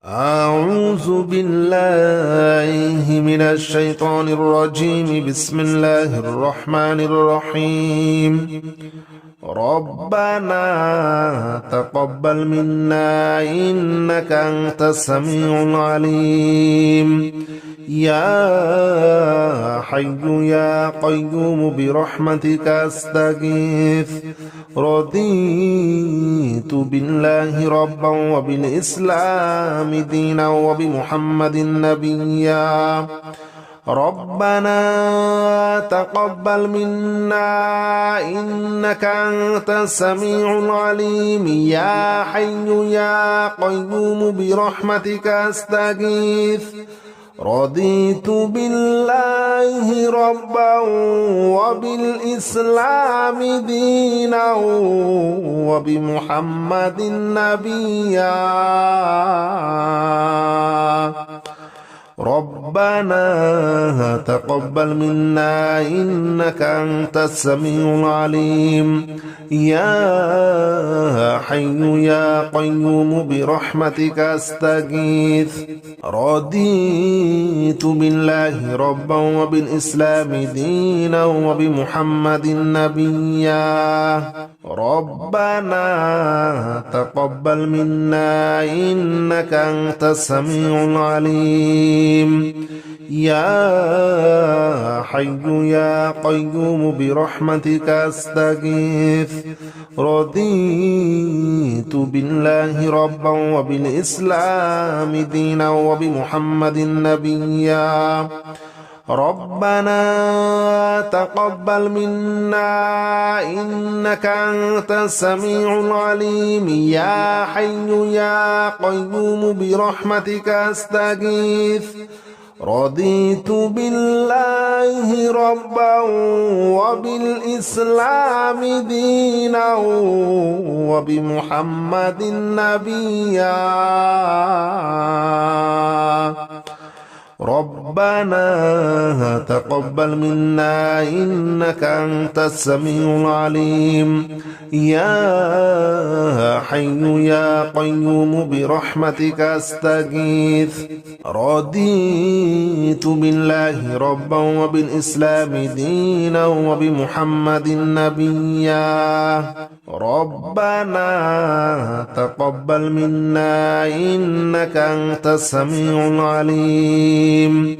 أعوذ بالله من الشيطان الرجيم. بسم الله الرحمن الرحيم. ربنا تقبل منا إنك أنت السميع العليم. يا حي يا قيوم برحمتك أستغيث. رضيت بالله ربا وبالإسلام دينا وبمحمد نبيا. ربنا تقبل منا إنك أنت السميع العليم. يا حي يا قيوم برحمتك أستغيث. رضيت بالله ربا وبالإسلام دينا وبمحمد نبيا. ربنا تقبل منا إنك أنت السميع العليم. يا حي يا قيوم برحمتك أستغيث. رضيت بالله ربا وبالإسلام دينا وبمحمد نبيا. ربنا تقبل منا إنك أنت السميع العليم. يا حي يا قيوم برحمتك أستغيث. رضيت بالله ربا وبالإسلام دينا وبمحمد نبيا. ربنا تقبل منا إنك أنت السميع العليم. يا حي يا قيوم برحمتك أستغيث. رضيت بالله ربا وبالإسلام دينا وبمحمد نبيا. ربنا تقبل منا إنك أنت السميع العليم. يا حي يا قيوم برحمتك أستغيث. رضيت بالله ربا وبالإسلام دينا وبمحمد نبيا. ربنا تقبل منا إنك أنت السميع العليم.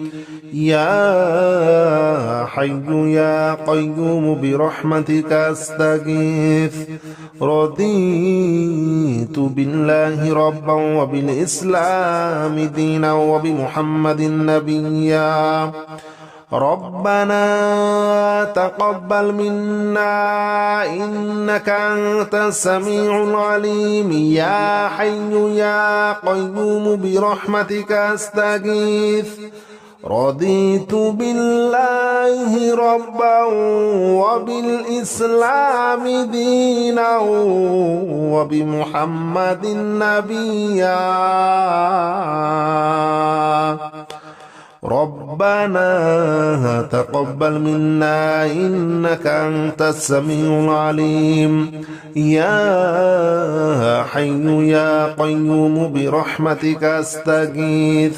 يا حي يا قيوم برحمتك أستغيث. رضيت بالله ربا وبالإسلام دينا وبمحمد نبيا. ربنا تقبل منا إنك أنت السميع العليم. يا حي يا قيوم برحمتك أستغيث. رضيت بالله ربا وبالإسلام دينا وبمحمد نبيا. ربنا تقبل منا إنك أنت السميع العليم. يا حي يا قيوم برحمتك أستغيث.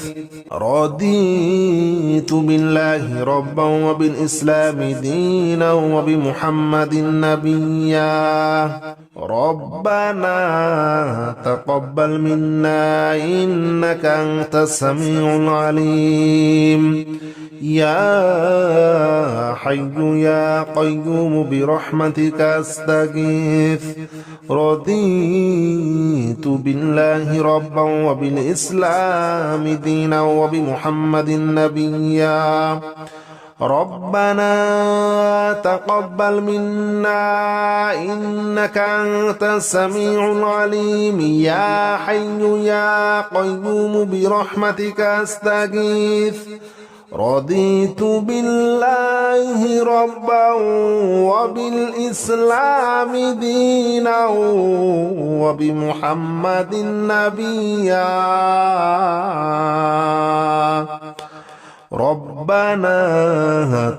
رضيت بالله ربا وبالإسلام دينا وبمحمد نبيا. ربنا تقبل منا إنك أنت السميع العليم. يا حي يا قيوم برحمتك أستغيث. رضيت بالله ربا وبالإسلام دينا وبمحمد نبيا. ربنا تقبل منا إنك أنت السميع العليم. يا حي يا قيوم برحمتك أستغيث. رضيت بالله ربا وبالإسلام دينا وبمحمد نبيا. ربنا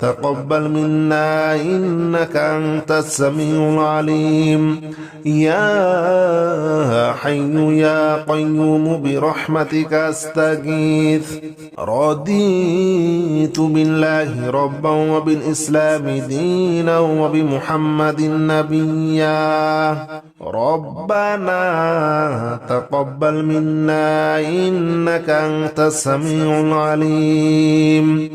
تقبل منا إنك أنت السميع العليم يا حي يا قيوم برحمتك أستغيث رضيت بالله ربا وبالإسلام دينا وبمحمد نبيا ربنا تقبل منا إنك أنت السميع العليم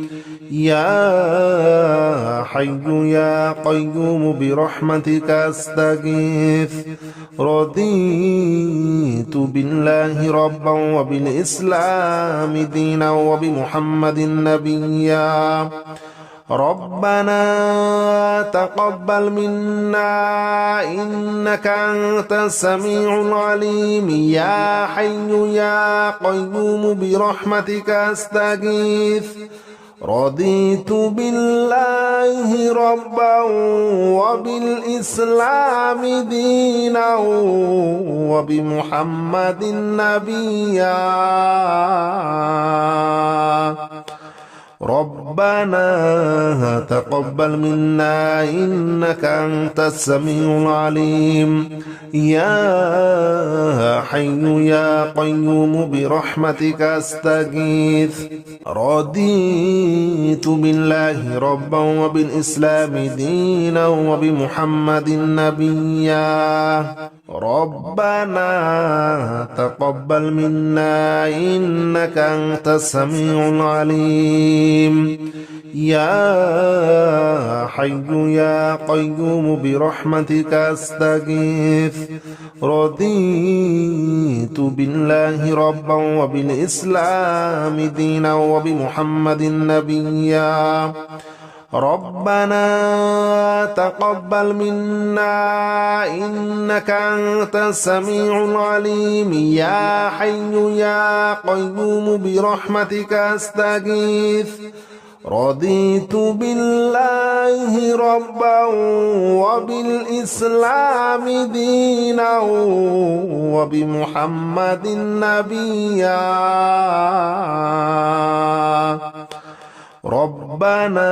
يا حي يا قيوم برحمتك أستغيث رضيت بالله ربا وبالإسلام دينا وبمحمد نبيا ربنا تقبل منا إنك أنت السميع العليم يا حي يا قيوم برحمتك أستغيث رضيت بالله ربا وبالإسلام دينا وبمحمد نبيا ربنا تقبل منا إنك أنت السميع العليم يا حي يا قيوم برحمتك أستغيث رضيت بالله ربا وبالإسلام دينا وبمحمد نبيا ربنا تقبل منا إنك أنت السميع العليم يا حي يا قيوم برحمتك أستغيث رضيت بالله ربا وبالإسلام دينا وبمحمد نبيا ربنا تقبل منا إنك أنت السميع العليم يا حي يا قيوم برحمتك أستغيث رضيت بالله ربا وبالإسلام دينا وبمحمد نبيا ربنا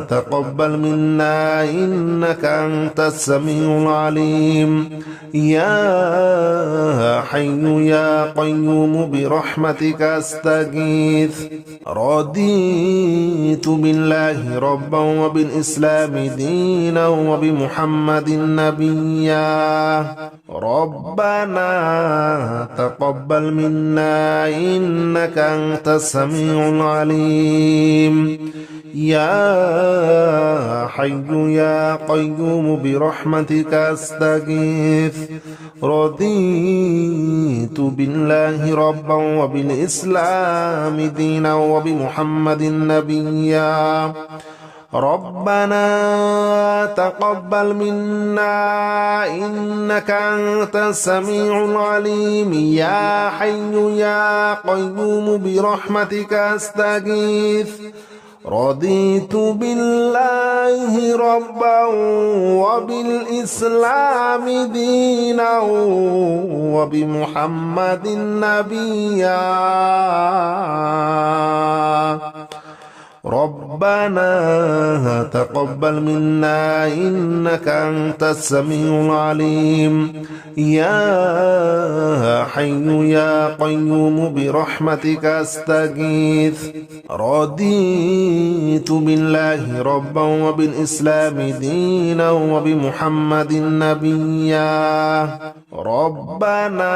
تقبل منا إنك أنت السميع العليم يا حي يا قيوم برحمتك أستغيث رضيت بالله ربا وبالإسلام دينا وبمحمد نبيا ربنا تقبل منا إنك أنت السميع العليم يا حي يا قيوم برحمتك أستغيث رضيت بالله ربا وبالإسلام دينا وبمحمد نبيا ربنا تقبل منا إنك أنت السميع العليم يا حي يا قيوم برحمتك أستغيث رضيت بالله ربا وبالإسلام دينا وبمحمد نبيا ربنا تقبل منا إنك أنت السميع العليم يا حي يا قيوم برحمتك أستغيث رضيت بالله ربا وبالإسلام دينا وبمحمد نبيا ربنا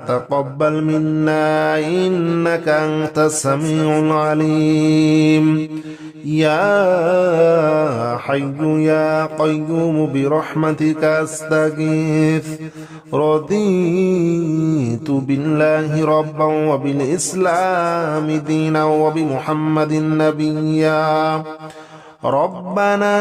تقبل منا إنك أنت السميع العليم يا حي يا قيوم برحمتك أستغيث رضيت بالله ربا وبالإسلام دينا وبمحمد نبيا ربنا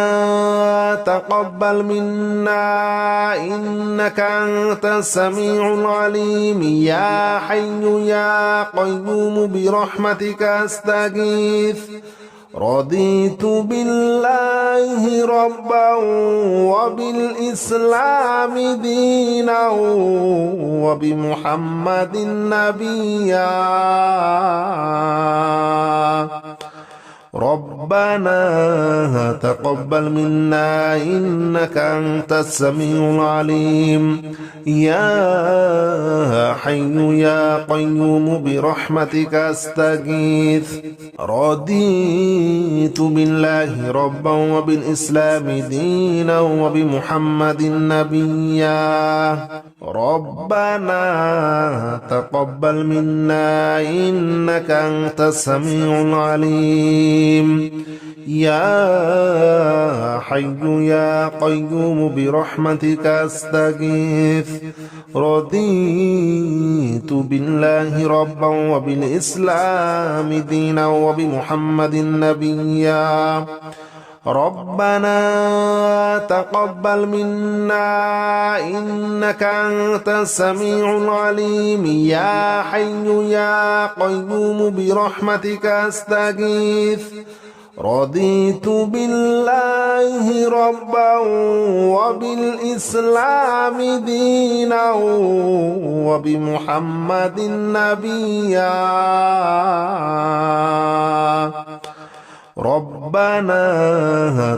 تقبل منا إنك أنت السميع العليم يا حي يا قيوم برحمتك أستغيث رضيت بالله ربا وبالإسلام دينا وبمحمد نبيا ربنا ربنا تقبل منا إنك أنت السميع العليم يا حي يا قيوم برحمتك أستغيث رضيت بالله ربا وبالإسلام دينا وبمحمد نبيا ربنا تقبل منا إنك أنت السميع العليم يا حي يا قيوم برحمتك أستغيث رضيت بالله ربا وبالإسلام دينا وبمحمد نبيا ربنا تقبل منا إنك أنت السميع العليم يا حي يا قيوم برحمتك أستغيث رضيت بالله ربا وبالإسلام دينا وبمحمد نبيا ربنا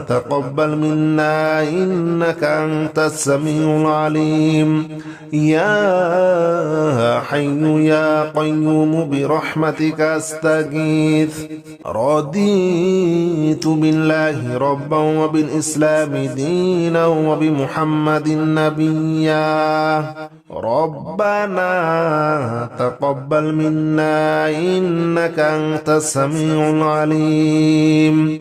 تقبل منا إنك أنت السميع العليم يا حي يا قيوم برحمتك أستغيث رضيت بالله ربا وبالإسلام دينا وبمحمد نبيا ربنا تقبل منا إنك أنت السميع العليم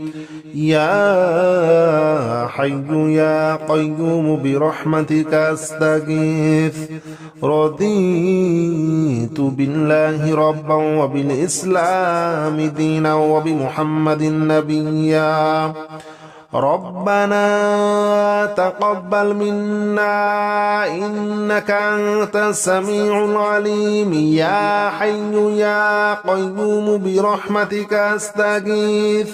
يا حي يا قيوم برحمتك أستغيث رضيت بالله ربا وبالإسلام دينا وبمحمد نبيا ربنا تقبل منا إنك أنت السميع العليم يا حي يا قيوم برحمتك أستغيث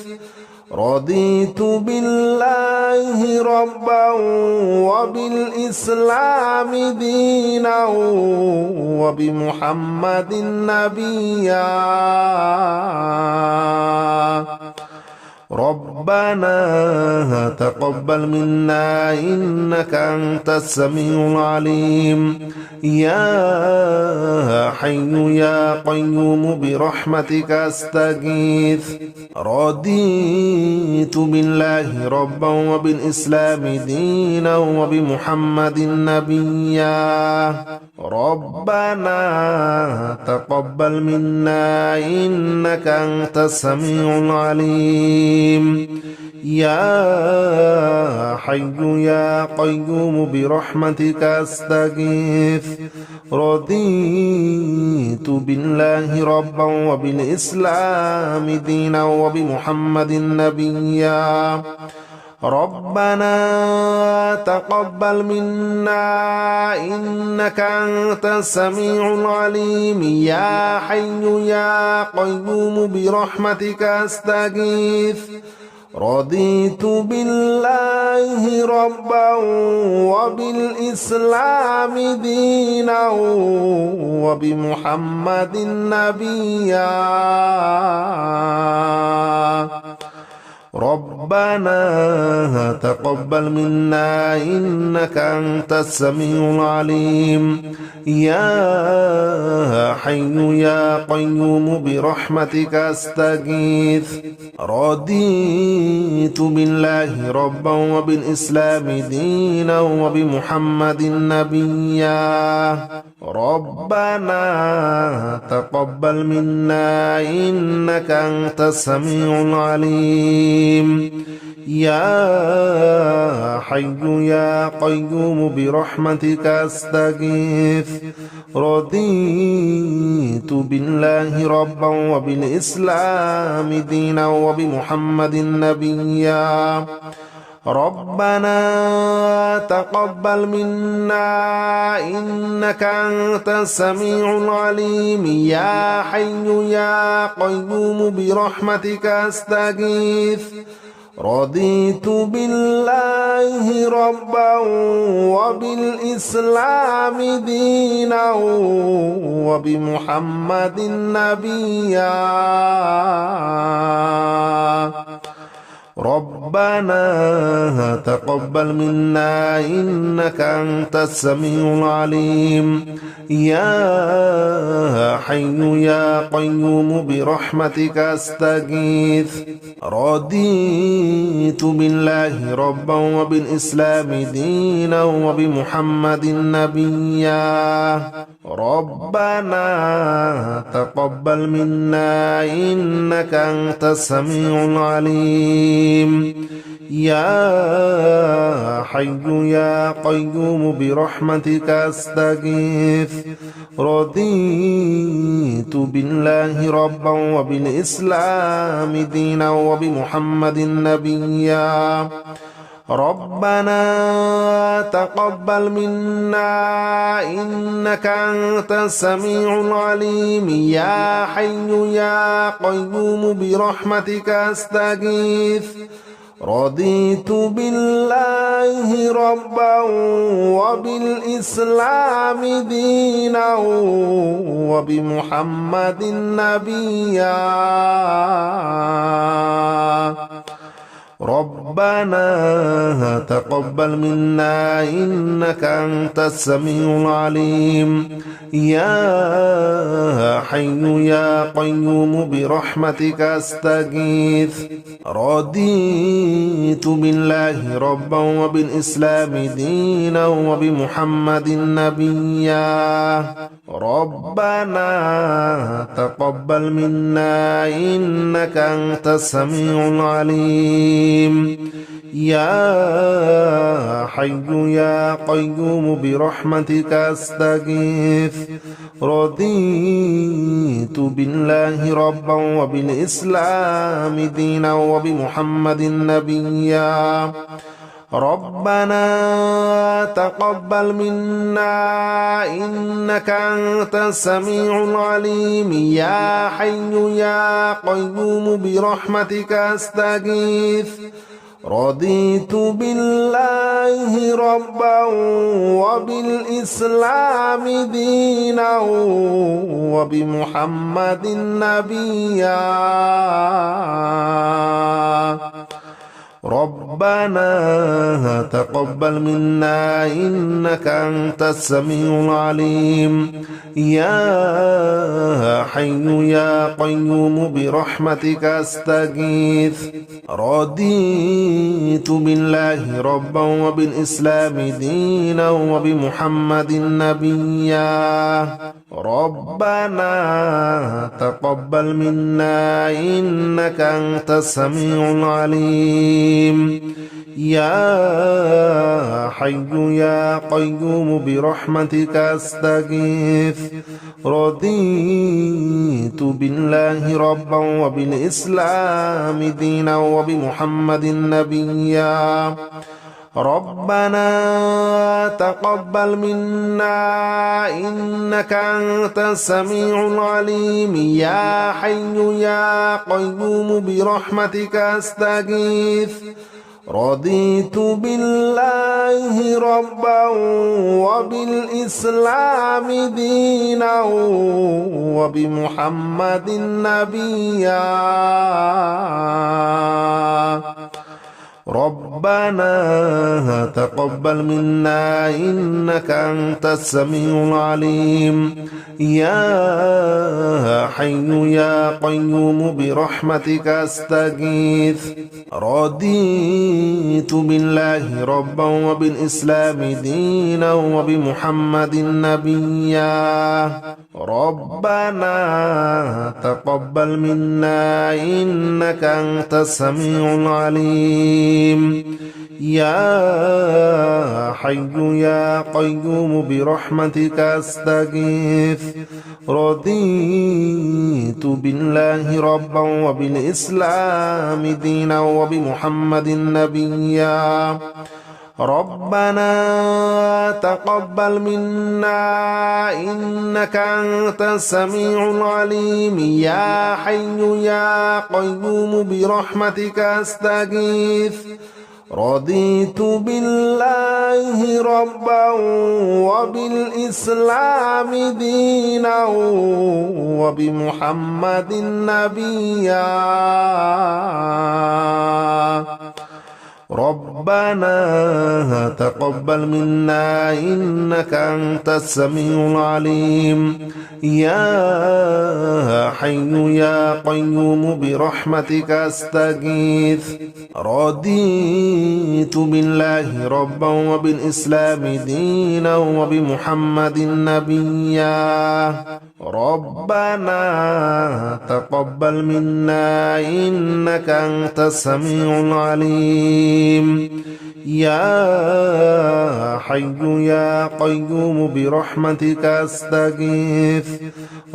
رضيت بالله ربا وبالإسلام دينا وبمحمد نبيا ربنا تقبل منا إنك أنت السميع العليم يا حي يا قيوم برحمتك أستغيث رضيت بالله ربا وبالإسلام دينا وبمحمد نبيا ربنا تقبل منا إنك أنت السميع العليم يا حي يا قيوم برحمتك أستغيث رضيت بالله ربا وبالإسلام دينا وبمحمد نبيا ربنا تقبل منا إنك أنت السميع العليم يا حي يا قيوم برحمتك أستغيث رضيت بالله ربا وبالإسلام دينا وبمحمد نبيا ربنا تقبل منا إنك أنت السميع العليم يا حي يا قيوم برحمتك أستغيث رضيت بالله ربا وبالإسلام دينا وبمحمد نبيا ربنا تقبل منا إنك أنت السميع العليم يا حي يا قيوم برحمتك أستغيث رضيت بالله ربا وبالإسلام دينا وبمحمد نبيا ربنا تقبل منا إنك أنت السميع العليم يا حي يا قيوم برحمتك أستغيث رضيت بالله ربا وبالإسلام دينا وبمحمد نبيا ربنا تقبل منا إنك أنت السميع العليم يا حي يا قيوم برحمتك أستغيث رضيت بالله ربا وبالإسلام دينا وبمحمد نبيا ربنا تقبل منا إنك أنت السميع العليم يا حي يا قيوم برحمتك أستغيث رضيت بالله ربا وبالإسلام دينا وبمحمد نبيا ربنا تقبل منا إنك أنت السميع العليم يا حي يا قيوم برحمتك أستغيث رضيت بالله ربا وبالإسلام دينا وبمحمد نبيا ربنا تقبل منا إنك أنت السميع العليم يا حي يا قيوم برحمتك أستغيث رضيت بالله ربا وبالإسلام دينا وبمحمد نبيا ربنا تقبل منا إنك أنت السميع العليم يا حي يا قيوم برحمتك أستغيث رضيت بالله ربا وبالإسلام دينا وبمحمد نبيا ربنا تقبل منا إنك أنت السميع العليم يا حي يا قيوم برحمتك أستغيث رضيت بالله ربا وبالإسلام دينا وبمحمد نبيا ربنا تقبل منا إنك أنت السميع العليم يا حي يا قيوم برحمتك أستغيث رضيت بالله ربا وبالإسلام دينا وبمحمد نبيا ربنا تقبل منا إنك أنت السميع العليم يا حي يا قيوم برحمتك أستغيث رضيت بالله ربا وبالإسلام دينا وبمحمد نبيا ربنا تقبل منا إنك أنت السميع العليم يا حي يا قيوم برحمتك أستغيث رضيت بالله ربا وبالإسلام دينا وبمحمد نبيا ربنا تقبل منا إنك أنت السميع العليم يا حي يا قيوم برحمتك أستغيث رضيت بالله ربا وبالإسلام دينا وبمحمد نبيا ربنا تقبل منا إنك أنت السميع العليم يا حي يا قيوم برحمتك أستغيث رضيت بالله ربا وبالإسلام دينا وبمحمد نبيا ربنا تقبل منا إنك أنت السميع العليم يا حي يا قيوم برحمتك أستغيث رضيت بالله ربا وبالإسلام دينا وبمحمد نبيا ربنا تقبل منا إنك أنت السميع العليم يا حي يا قيوم برحمتك أستغيث رضيت بالله ربا وبالإسلام دينا وبمحمد نبيا ربنا تقبل منا إنك أنت السميع العليم يا حي يا قيوم برحمتك أستغيث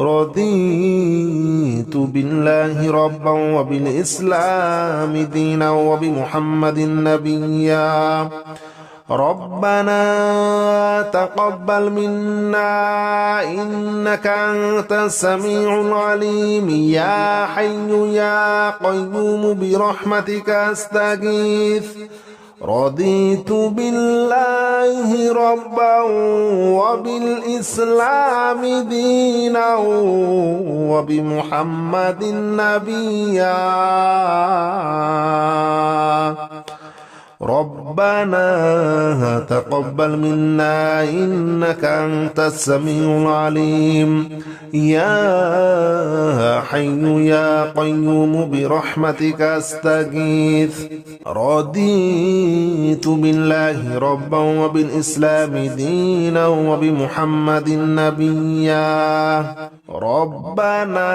رضيت بالله ربا وبالإسلام دينا وبمحمد نبيا ربنا تقبل منا إنك أنت السميع العليم يا حي يا قيوم برحمتك أستغيث رضيت بالله ربا وبالإسلام دينا وبمحمد نبيا ربنا تقبل منا إنك أنت السميع العليم يا حي يا قيوم برحمتك أستغيث رضيت بالله ربا وبالإسلام دينا وبمحمد نبيا ربنا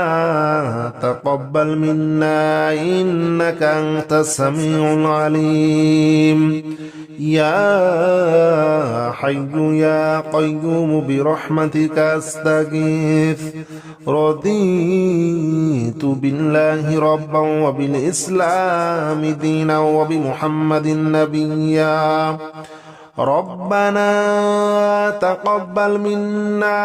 تقبل منا إنك أنت السميع العليم يا حي يا قيوم برحمتك أستغيث رضيت بالله ربا وبالإسلام دينا وبمحمد نبيا ربنا تقبل منا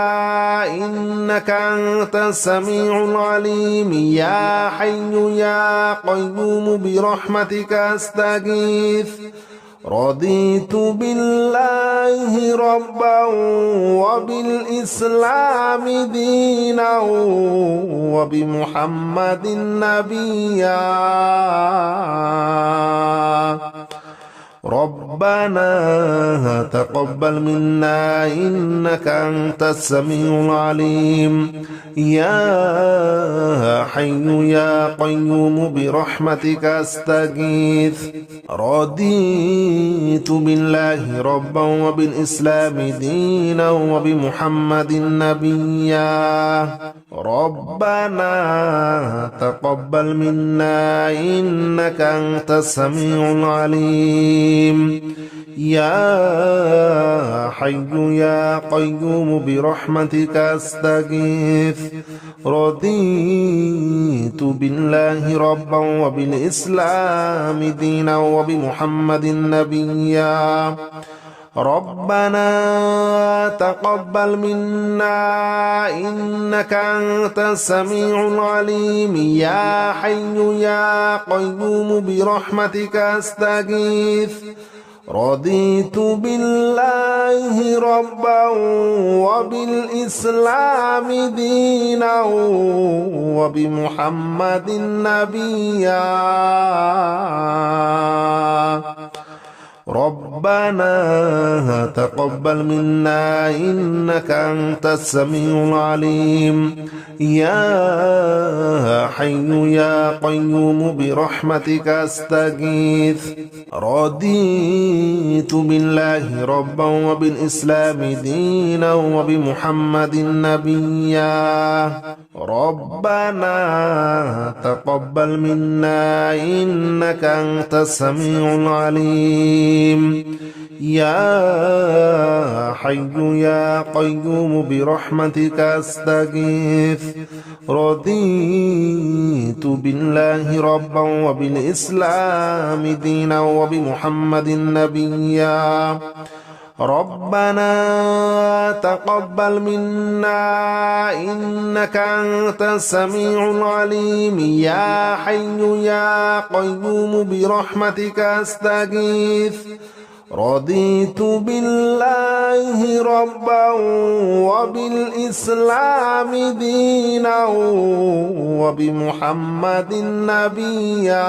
إنك أنت السميع العليم يا حي يا قيوم برحمتك أستغيث رضيت بالله ربا وبالإسلام دينا وبمحمد نبيا ربنا تقبل منا إنك أنت السميع العليم يا حي يا قيوم برحمتك أستغيث رضيت بالله ربا وبالإسلام دينا وبمحمد نبيا ربنا تقبل منا إنك أنت السميع العليم يا حي يا قيوم برحمتك أستغيث رضيت بالله ربا وبالإسلام دينا وبمحمد نبيا ربنا تقبل منا إنك أنت السميع العليم يا حي يا قيوم برحمتك أستغيث رضيت بالله ربا وبالإسلام دينا وبمحمد نبيا ربنا تقبل منا إنك أنت السميع العليم يا حي يا قيوم برحمتك أستغيث رضيت بالله ربا وبالإسلام دينا وبمحمد نبيا ربنا تقبل منا إنك أنت السميع العليم يا حي يا قيوم برحمتك أستغيث رضيت بالله ربا وبالإسلام دينا وبمحمد نبيا ربنا تقبل منا إنك أنت السميع العليم يا حي يا قيوم برحمتك أستغيث رضيت بالله ربا وبالإسلام دينا وبمحمد نبيا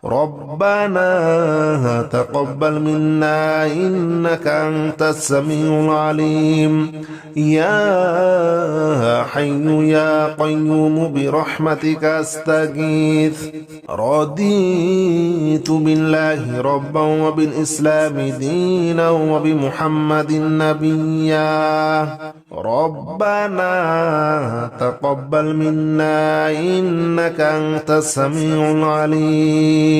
ربنا تقبل منا إنك أنت السميع العليم يا حي يا قيوم برحمتك أستغيث رضيت بالله ربا وبالإسلام دينا وبمحمد نبيا ربنا تقبل منا إنك أنت السميع العليم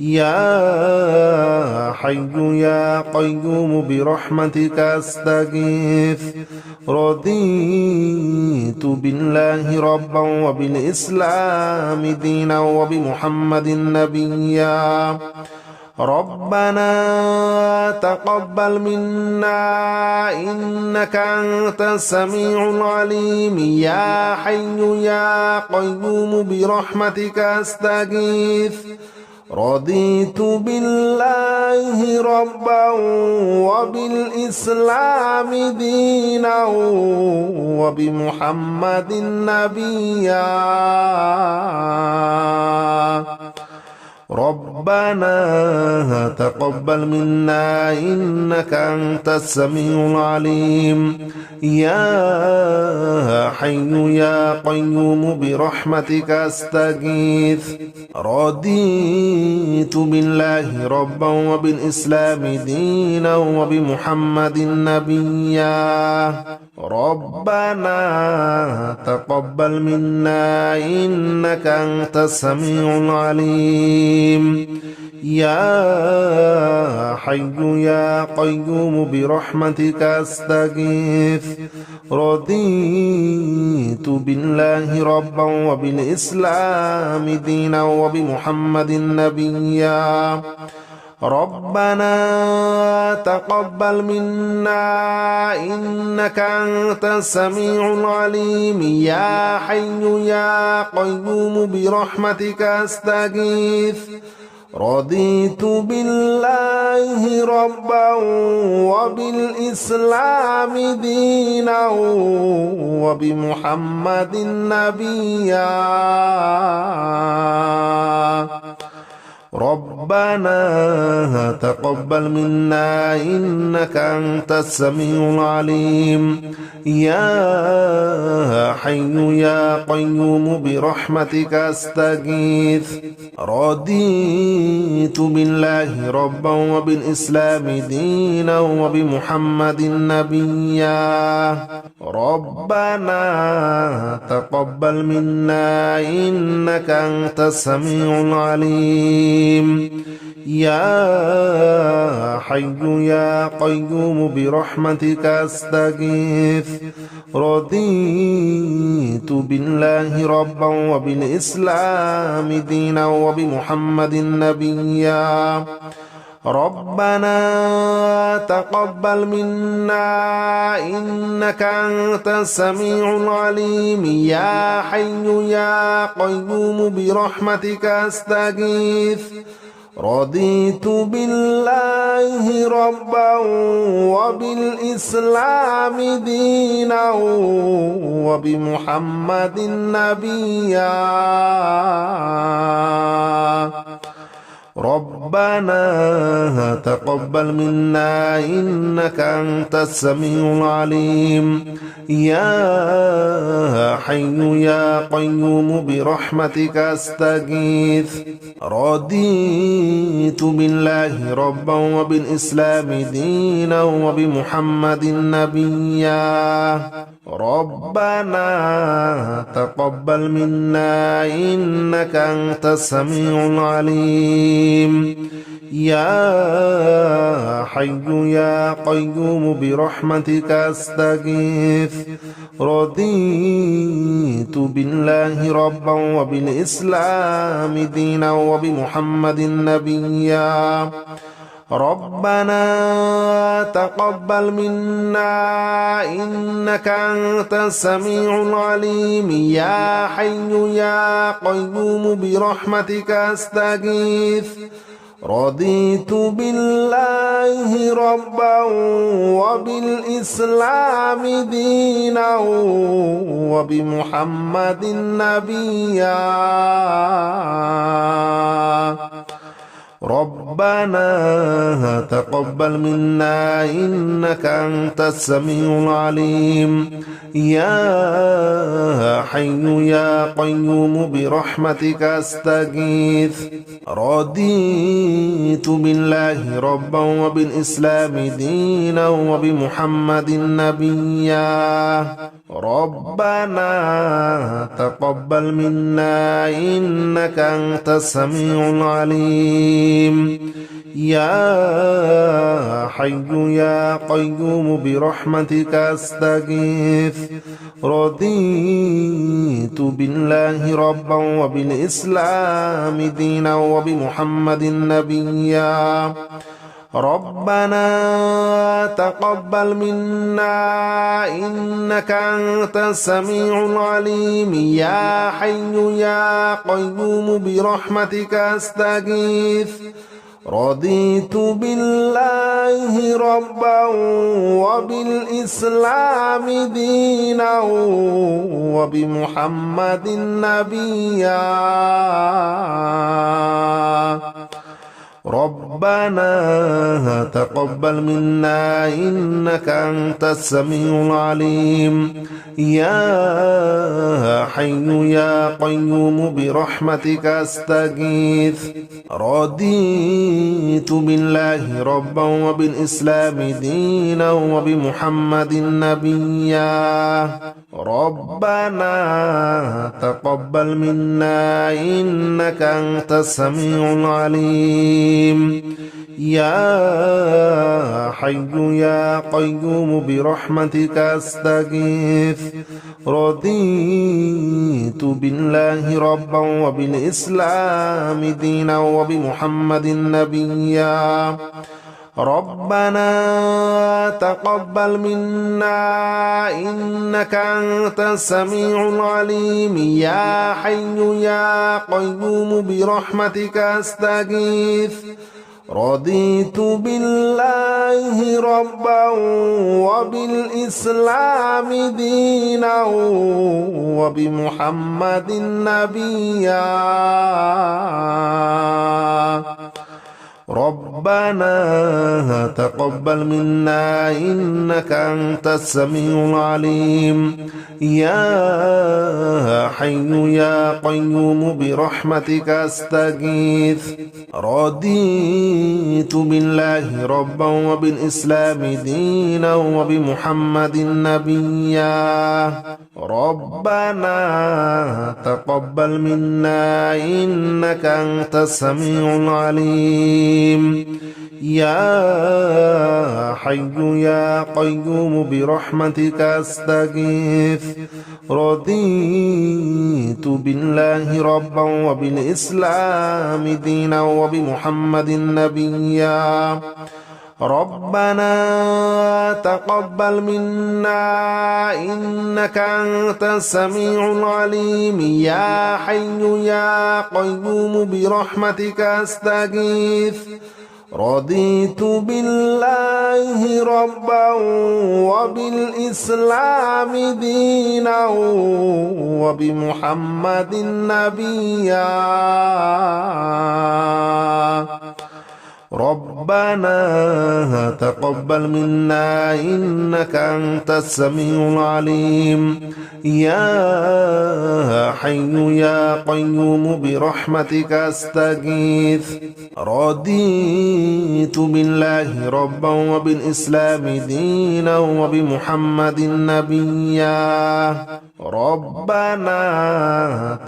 يا حي يا قيوم برحمتك أستغيث رضيت بالله ربا وبالإسلام دينا وبمحمد نبيا ربنا تقبل منا إنك أنت السميع العليم يا حي يا قيوم برحمتك أستغيث رضيت بالله ربا وبالإسلام دينا وبمحمد نبيا ربنا تقبل منا إنك أنت السميع العليم يا حي يا قيوم برحمتك أستغيث رضيت بالله ربا وبالإسلام دينا وبمحمد نبيا ربنا تقبل منا إنك أنت السميع العليم يا حي يا قيوم برحمتك أستغيث رضيت بالله ربا وبالإسلام دينا وبمحمد نبيا ربنا تقبل منا إنك أنت السميع العليم يا حي يا قيوم برحمتك أستغيث رضيت بالله ربا وبالإسلام دينا وبمحمد نبيا ربنا تقبل منا إنك أنت السميع العليم يا حي يا قيوم برحمتك أستغيث رضيت بالله ربا وبالإسلام دينا وبمحمد نبيا ربنا تقبل منا إنك أنت السميع العليم يا حي يا قيوم برحمتك أستغيث رضيت بالله ربا وبالإسلام دينا وبمحمد نبيا ربنا تقبل منا إنك أنت السميع العليم يا حي يا قيوم برحمتك أستغيث رضيت بالله ربا وبالإسلام دينا وبمحمد نبيا ربنا تقبل منا إنك أنت السميع العليم يا حي يا قيوم برحمتك أستغيث رضيت بالله ربا وبالإسلام دينا وبمحمد نبيا ربنا تقبل منا إنك أنت السميع العليم يا حي يا قيوم برحمتك أستغيث رضيت بالله ربا وبالإسلام دينا وبمحمد نبيا ربنا تقبل منا إنك أنت السميع العليم يا حي يا قيوم برحمتك أستغيث رضيت بالله ربا وبالإسلام دينا وبمحمد نبيا ربنا تقبل منا إنك أنت السميع العليم يا حي يا قيوم برحمتك أستغيث رضيت بالله ربا وبالإسلام دينا وبمحمد نبيا ربنا تقبل منا إنك أنت السميع العليم يا حي يا قيوم برحمتك أستغيث رضيت بالله ربا وبالإسلام دينا وبمحمد نبيا ربنا تقبل منا إنك أنت السميع العليم يا حي يا قيوم برحمتك أستغيث رضيت بالله ربا وبالإسلام دينا وبمحمد نبيا ربنا تقبل منا إنك أنت السميع العليم يا حي يا قيوم برحمتك أستغيث رضيت بالله ربا وبالإسلام دينا وبمحمد نبيا ربنا تقبل منا إنك أنت السميع العليم يا حي يا قيوم برحمتك أستغيث رضيت بالله ربا وبالإسلام دينا وبمحمد نبيا ربنا تقبل منا إنك أنت السميع العليم يا حي يا قيوم برحمتك أستغيث رضيت بالله ربا وبالإسلام دينا وبمحمد نبيا ربنا تقبل منا إنك أنت السميع العليم يا حي يا قيوم برحمتك أستغيث رضيت بالله ربا وبالإسلام دينا وبمحمد نبيا ربنا تقبل منا إنك أنت السميع العليم يا حي يا قيوم برحمتك أستغيث رضيت بالله ربا وبالإسلام دينا وبمحمد نبيا ربنا تقبل منا إنك أنت السميع العليم يا حي يا قيوم برحمتك أستغيث رضيت بالله ربا وبالإسلام دينا وبمحمد نبيا ربنا تقبل منا إنك أنت السميع العليم يا حي يا قيوم برحمتك أستغيث رضيت بالله ربا وبالإسلام دينا وبمحمد نبيا ربنا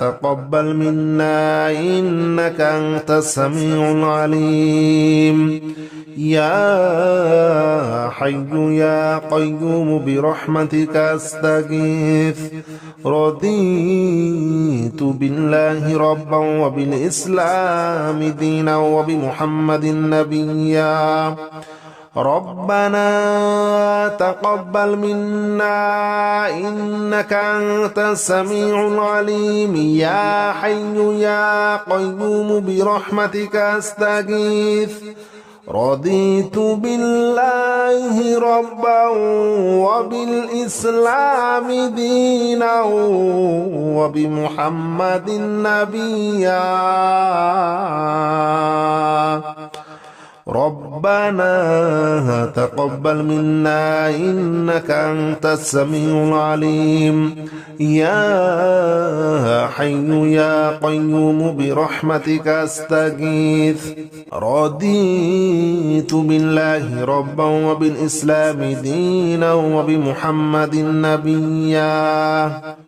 تقبل منا إنك أنت السميع العليم العليم يا حي يا قيوم برحمتك أستغيث رضيت بالله ربا وبالإسلام دينا وبمحمد نبيا ربنا تقبل منا إنك أنت السميع العليم يا حي يا قيوم برحمتك أستغيث رضيت بالله ربا وبالإسلام دينا وبمحمد نبيا ربنا تقبل منا إنك أنت السميع العليم يا حي يا قيوم برحمتك أستغيث رضيت بالله ربا وبالإسلام دينا وبمحمد نبيا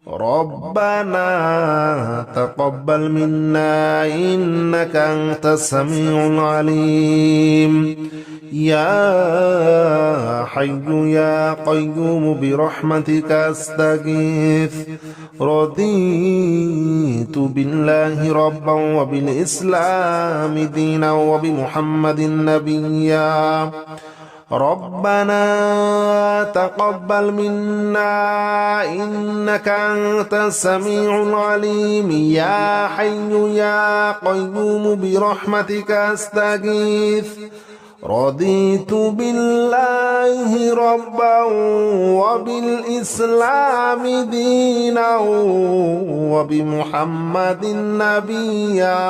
ربنا تقبل منا إنك أنت السميع العليم يا حي يا قيوم برحمتك أستغيث رضيت بالله ربا وبالإسلام دينا وبمحمد نبيا ربنا تقبل منا إنك أنت السميع العليم يا حي يا قيوم برحمتك أستغيث رضيت بالله ربا وبالإسلام دينا وبمحمد نبيا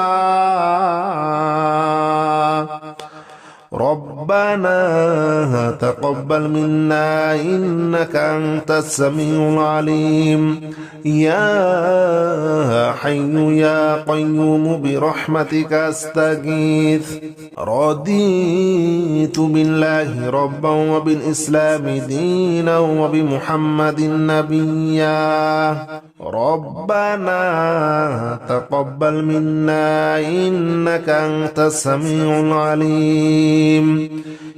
ربنا تقبل منا إنك أنت السميع العليم يا حي يا قيوم برحمتك أستغيث رضيت بالله ربا وبالإسلام دينا وبمحمد نبيا ربنا تقبل منا إنك أنت السميع العليم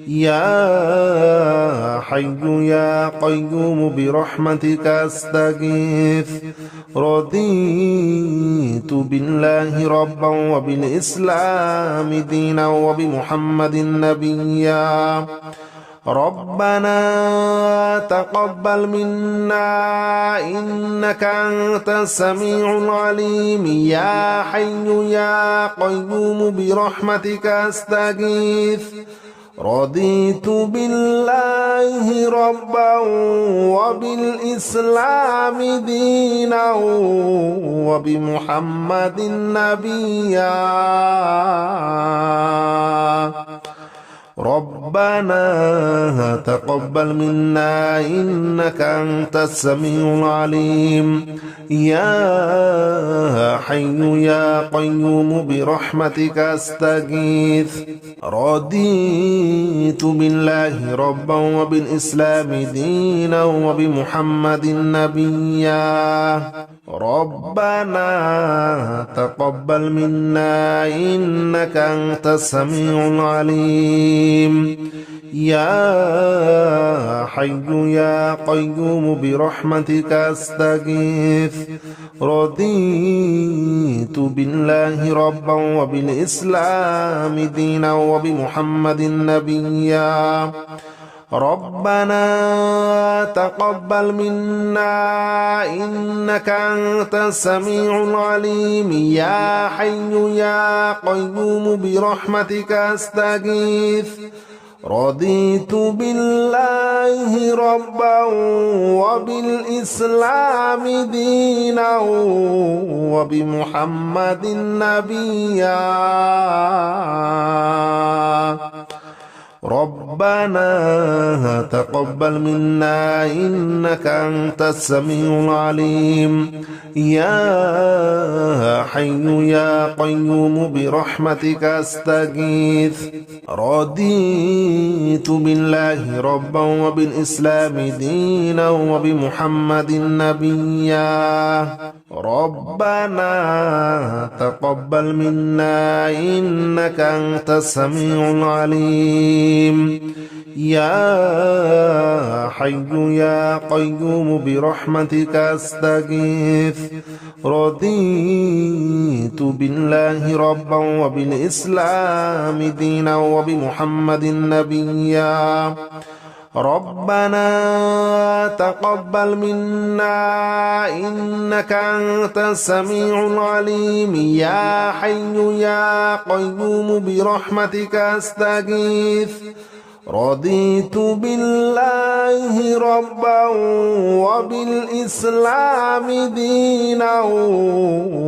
يا حي يا قيوم برحمتك أستغيث رضيت بالله ربا وبالإسلام دينا وبمحمد نبيا ربنا تقبل منا إنك أنت السميع العليم يا حي يا قيوم برحمتك أستغيث رضيت بالله ربا وبالإسلام دينا وبمحمد نبيا ربنا تقبل منا إنك أنت السميع العليم يا حي يا قيوم برحمتك أستغيث رضيت بالله ربا وبالإسلام دينا وبمحمد نبيا ربنا تقبل منا إنك أنت السميع العليم يا حي يا قيوم برحمتك أستغيث رضيت بالله ربا وبالإسلام دينا وبمحمد نبيا ربنا تقبل منا إنك أنت السميع العليم يا حي يا قيوم برحمتك أستغيث رضيت بالله ربا وبالإسلام دينا وبمحمد نبيا ربنا تقبل منا إنك أنت السميع العليم يا حي يا قيوم برحمتك أستغيث رضيت بالله ربا وبالإسلام دينا وبمحمد نبيا ربنا تقبل منا إنك أنت السميع العليم يا حي يا قيوم برحمتك أستغيث رضيت بالله ربا وبالإسلام دينا وبمحمد نبيا ربنا تقبل منا إنك أنت السميع العليم يا حي يا قيوم برحمتك أستغيث رضيت بالله ربا وبالإسلام دينا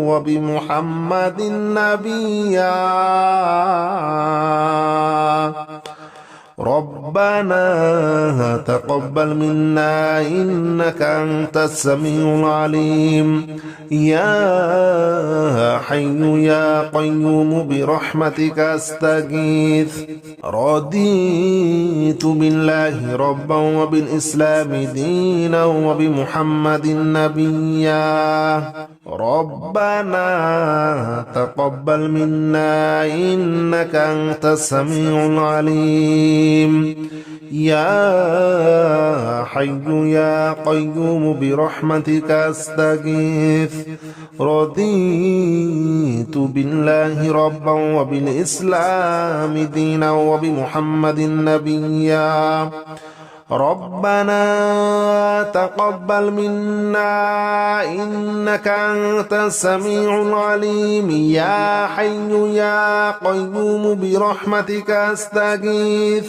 وبمحمد نبيا ربنا تقبل منا إنك أنت السميع العليم يا حي يا قيوم برحمتك أستغيث رضيت بالله ربا وبالإسلام دينا وبمحمد نبيا ربنا تقبل منا إنك أنت السميع العليم يا حي يا قيوم برحمتك أستغيث رضيت بالله ربا وبالإسلام دينا وبمحمد نبيا ربنا تقبل منا إنك أنت السميع العليم يا حي يا قيوم برحمتك أستغيث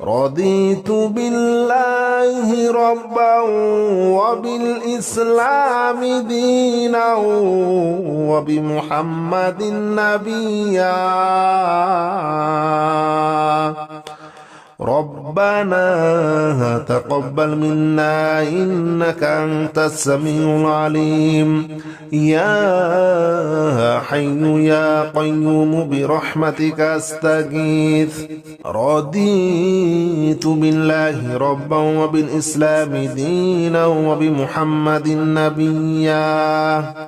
رضيت بالله ربا وبالإسلام دينا وبمحمد نبيا ربنا تقبل منا إنك أنت السميع العليم يا حي يا قيوم برحمتك أستغيث رضيت بالله ربا وبالإسلام دينا وبمحمد نبيا